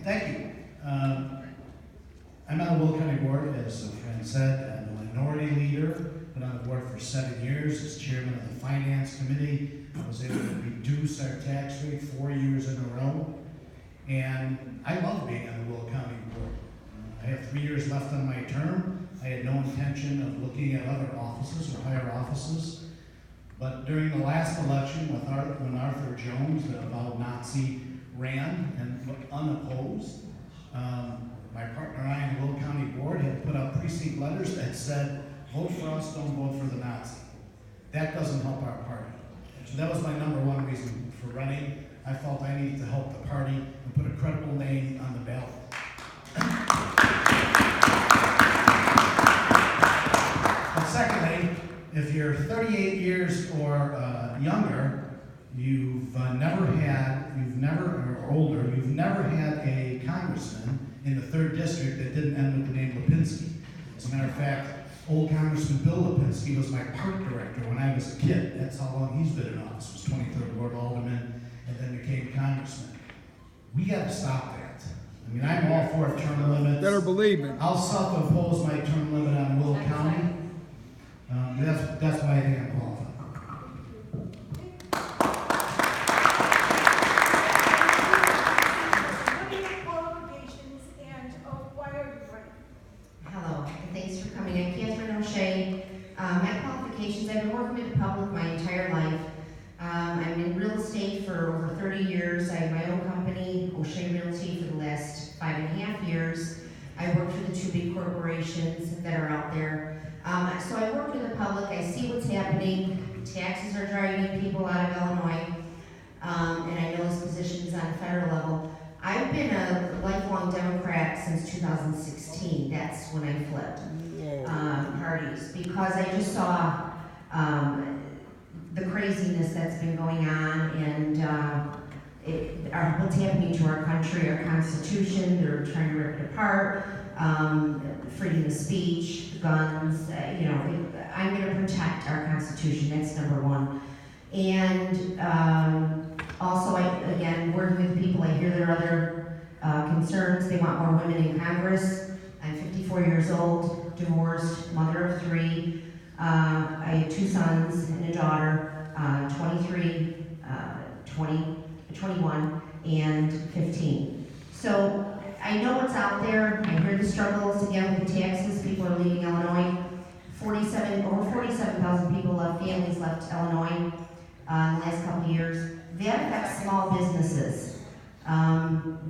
Thank you. I'm on the Will County Board, as a friend said. I'm the minority leader. Been on the board for 7 years as chairman of the Finance Committee. I was able to reduce our tax rate 4 years in a row. And I love being on the Will County Board. I have 3 years left on my term. I had no intention of looking at other offices or higher offices. But during the last election, when Arthur Jones, the avowed Nazi, ran and unopposed, my partner and I on the Will County Board had put out precinct letters that said, vote for us, don't vote for the Nazi. That doesn't help our party. So that was my number one reason for running. I felt I needed to help the party and put a credible name on the ballot. But secondly, if you're 38 years or younger, you've never had a congressman in the 3rd District that didn't end with the name Lipinski. As a matter of fact, old Congressman Bill Lipinski was my park director when I was a kid. That's how long he's been in office, was 23rd Ward Alderman, and then became congressman. We got to stop that. I mean, I'm all for term limits. Better believe it. I'll self-impose my term limit on Will County. That's why I think I'm qualified. What are your qualifications and why are you running? Hello, and thanks for coming in. Catherine O'Shea. My qualifications, I've been working with the public my entire life. I'm in real estate for over 30 years. I have my own company, O'Shea Realty, for the last 5.5 years. I work for the 2 big corporations that are out there. So I work with the public, I see what's happening. Taxes are driving people out of Illinois, and I know this position is on a federal level. I've been a lifelong Democrat since 2016. That's when I flipped parties, because I just saw the craziness that's been going on, and what's happening to our country, our Constitution. They're trying to rip it apart. Freedom of speech, guns. I'm going to protect our Constitution. That's number one. And also, again, working with people, I hear there are other concerns. They want more women in Congress. I'm 54 years old, divorced, mother of 3. I have 2 sons and a daughter, 23, 21, and 15. So I know what's out there. I hear the struggles again with the taxes. People are leaving Illinois. Over 47,000 people families left Illinois in the last couple of years. That affects small businesses.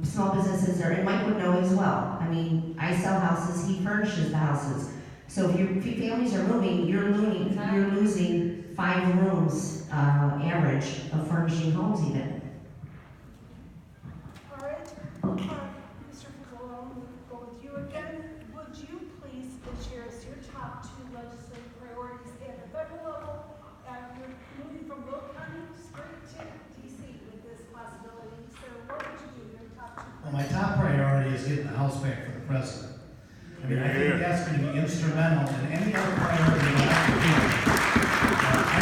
Small businesses and Mike would know as well. I mean, I sell houses, he furnishes the houses. So if your families are moving, you're losing 5 rooms average of furnishing homes even. All right, Mr. Fricilone, we'll go with you again. Would you please share us your top 2 legislative priorities at the federal level after moving from Will County straight to DC with this possibility? So what would you do, your top 2? Well, my top priority is getting the House back for the president. I mean, I think that's going to be instrumental in any other priority that I can do. I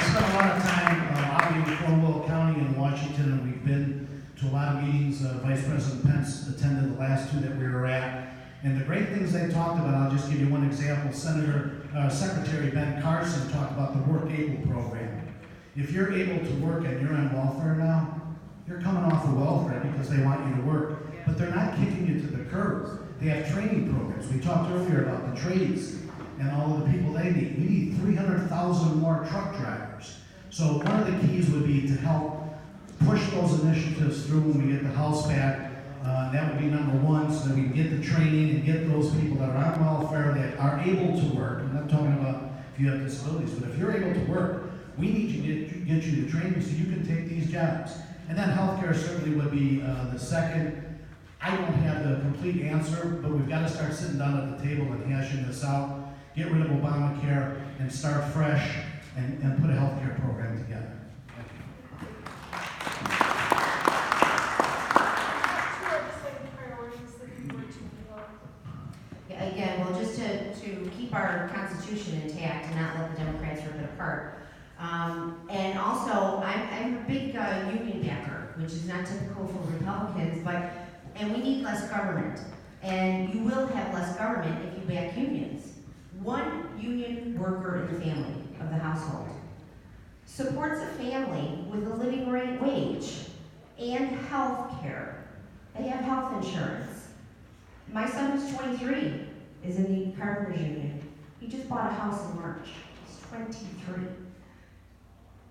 spent a lot of time out in Cornwall County in Washington, and we've been to a lot of meetings. Vice President Pence attended the last 2 that we were at. And the great things they talked about, I'll just give you one example. Secretary Ben Carson talked about the Work Able program. If you're able to work and you're on welfare now, you're coming off of welfare because they want you to work. But they're not kicking you to the curb. They have training programs. We talked earlier about the trades and all of the people they need. We need 300,000 more truck drivers. So one of the keys would be to help push those initiatives through when we get the House back. That would be number 1, so that we can get the training and get those people that are on welfare that are able to work. I'm not talking about if you have disabilities, but if you're able to work, we need to get you the training so you can take these jobs. And then healthcare certainly would be the second. I don't have the complete answer, but we've got to start sitting down at the table and hashing this out, get rid of Obamacare, and start fresh and put a healthcare program together. Again, well, just to keep our Constitution intact and not let the Democrats rip it apart. And also, I'm a big union backer, which is not typical for Republicans, but And we need less government. And you will have less government if you back unions. One union worker in the family of the household supports a family with a living wage and health care. They have health insurance. My son who's 23 is in the carpenters union. He just bought a house in March. He's 23.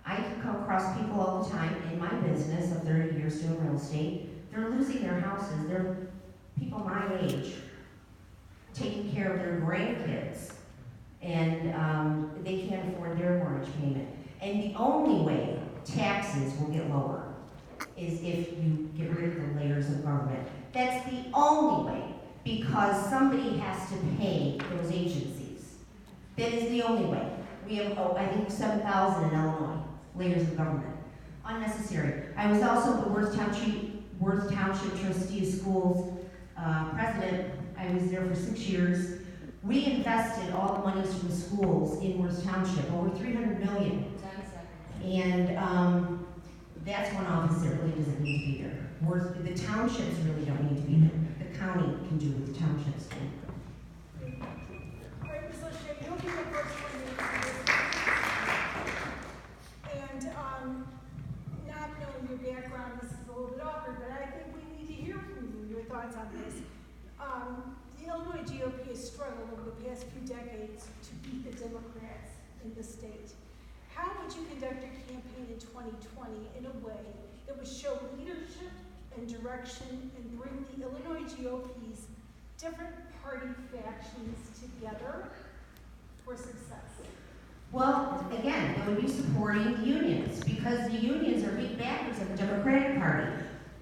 I come across people all the time in my business of 30 years doing real estate. They're losing their houses. They're people my age taking care of their grandkids, and they can't afford their mortgage payment. And the only way taxes will get lower is if you get rid of the layers of government. That's the only way, because somebody has to pay those agencies. That is the only way. We have, I think, 7,000 in Illinois, layers of government. Unnecessary. I was also the Worth Township Trustee of Schools president. I was there for 6 years. We invested all the monies from the schools in Worth Township, over $300 million. And that's one office that really doesn't need to be there. The townships really don't need to be there. The county can do what the townships do. All right, Ms. O'Shea, you'll be the first one to answer this. And not knowing your background, this is a little bit awkward, but I think we need to hear from you, your thoughts on this. The Illinois GOP has struggled over the past few decades to beat the Democrats in the state. How would you conduct your campaign in 2020 in a way that would show leadership and direction and bring the Illinois GOP's different party factions together for success? Well, again, it would be supporting the unions, because the unions are big backers of the Democratic Party.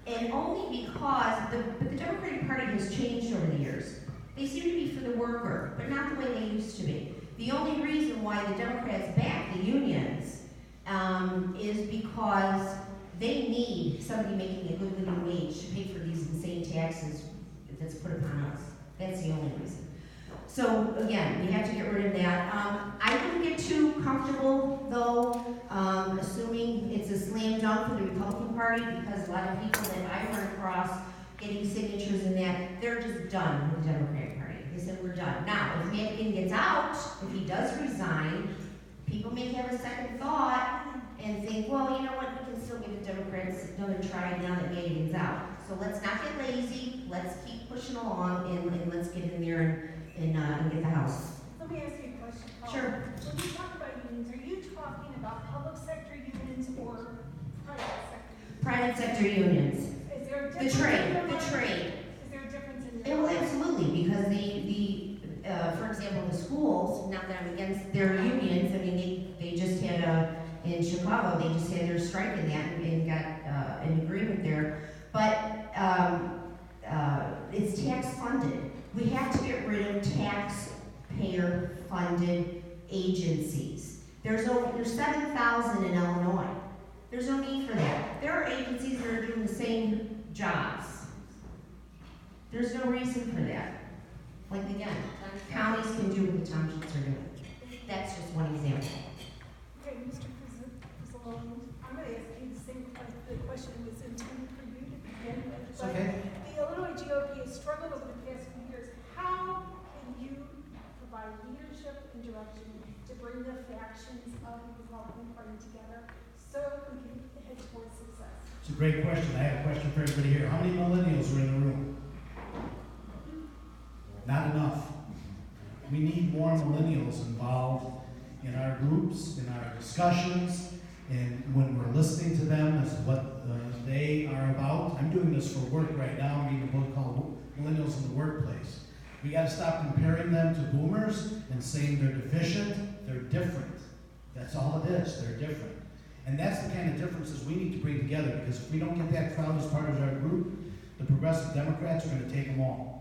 And only because the Democratic Party has changed over the years. They seem to be for the worker, but not the way they used to be. The only reason why the Democrats back the unions is because they need somebody making a good living wage to pay for these insane taxes that's put upon us. That's the only reason. So again, we have to get rid of that. I wouldn't get too comfortable, though, assuming it's a slam dunk for the Republican Party, because a lot of people that I run across getting signatures in that, they're just done with the Democratic Party. They said, we're done. Now, if Madigan gets out, if he does resign, people may have a second thought and think, well, you know what, we can still give the Democrats another try now that Madigan's out. So let's not get lazy, let's keep pushing along, and let's get in there and get the House. Let me ask you a question, Paul. Sure. When you talk about unions, are you talking about public sector unions or private sector unions? Private sector unions. Is there a The difference? trade. Is there a difference in Yeah, your well, absolutely, because for example, the schools, not that I'm against their unions, I mean, they just had in Chicago, they just had their strike in that and got an agreement there. But it's tax funded. We have to get rid of taxpayer funded agencies. There's 7,000 in Illinois. There's no need for that. There are agencies that are doing the same jobs. There's no reason for that. Like again, counties can do what the townships are doing. That's just one example. Okay, Mr. Fricilone, I'm going to ask you the same question. The question was intended for you to begin with. It's okay. The Illinois GOP has struggled over the past few years. How can you provide leadership and direction to bring the factions of the Republican Party together so we can head towards success? It's a great question. I have a question for everybody here. How many millennials are in the room? Not enough. We need more millennials involved in our groups, in our discussions, and when we're listening to them as to what they are about. I'm doing this for work right now. I'm reading a book called Millennials in the Workplace. We got to stop comparing them to boomers and saying they're deficient. They're different. That's all it is. They're different. And that's the kind of differences we need to bring together, because if we don't get that crowd as part of our group, the progressive Democrats are going to take them all.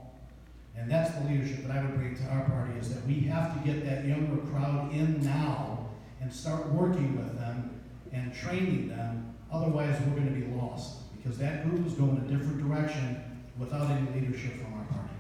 And that's the leadership that I would bring to our party, is that we have to get that younger crowd in now and start working with them and training them. Otherwise, we're going to be lost, because that group is going a different direction without any leadership from our party.